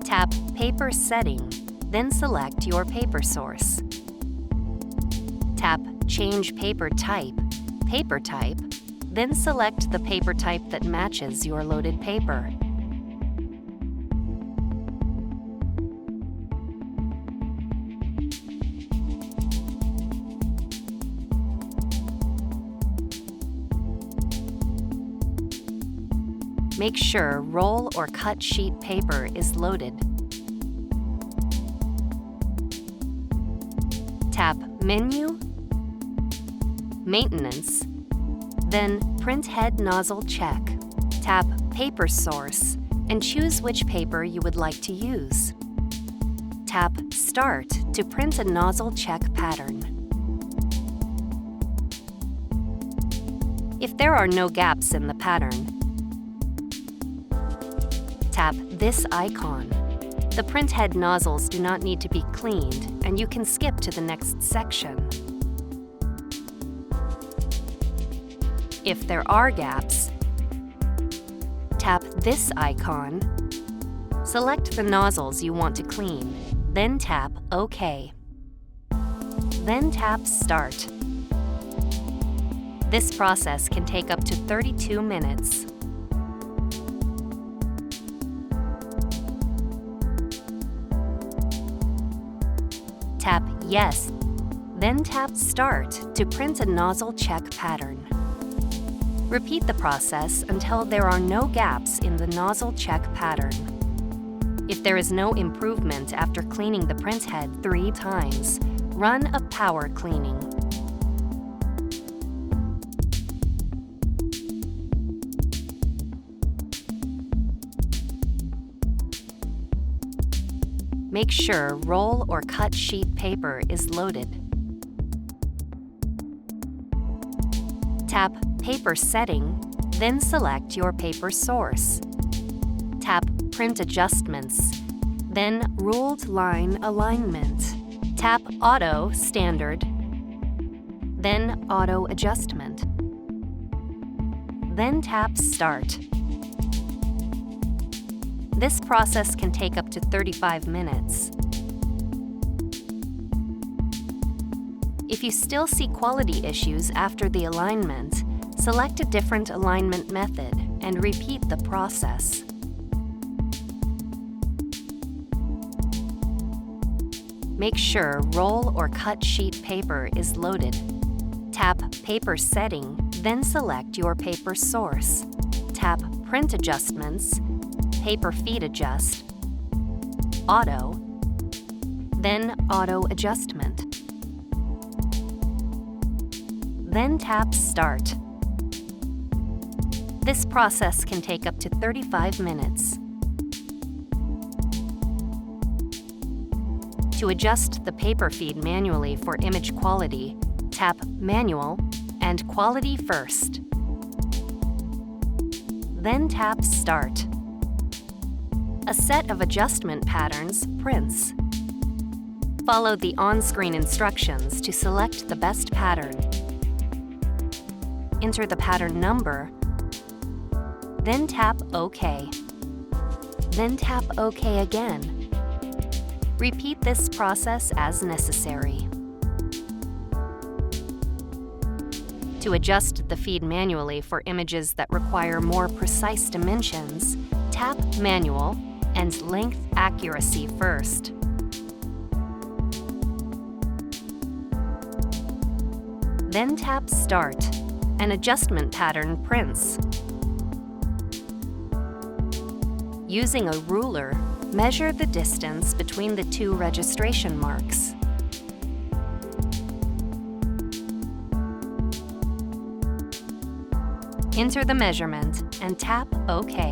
Tap Paper Setting, then select your paper source. Tap Change Paper Type, then select the paper type that matches your loaded paper. Make sure roll or cut sheet paper is loaded. Tap Menu, Maintenance, then Print Head Nozzle Check. Tap Paper Source and choose which paper you would like to use. Tap Start to print a nozzle check pattern. If there are no gaps in the pattern, tap this icon. The print head nozzles do not need to be cleaned, and you can skip to the next section. If there are gaps, tap this icon. Select the nozzles you want to clean, then tap OK. Then tap Start. This process can take up to 32 minutes. Tap Yes, then tap Start to print a nozzle check pattern. Repeat the process until there are no gaps in the nozzle check pattern. If there is no improvement after cleaning the print head 3 times, run a power cleaning. Make sure roll or cut sheet paper is loaded. Tap Paper Setting, then select your paper source. Tap Print Adjustments, then Ruled Line Alignment. Tap Auto Standard, then Auto Adjustment. Then tap Start. This process can take up to 35 minutes. If you still see quality issues after the alignment, select a different alignment method and repeat the process. Make sure roll or cut sheet paper is loaded. Tap Paper Setting, then select your paper source. Tap Print Adjustments, Paper Feed Adjust, Auto, then Auto Adjustment. Then tap Start. This process can take up to 35 minutes. To adjust the paper feed manually for image quality, tap Manual and Quality first. Then tap Start. A set of adjustment patterns prints. Follow the on-screen instructions to select the best pattern. Enter the pattern number, then tap OK. Then tap OK again. Repeat this process as necessary. To adjust the feed manually for images that require more precise dimensions, tap Manual and Length Accuracy first. Then tap Start. An adjustment pattern prints. Using a ruler, measure the distance between the 2 registration marks. Enter the measurement and tap OK.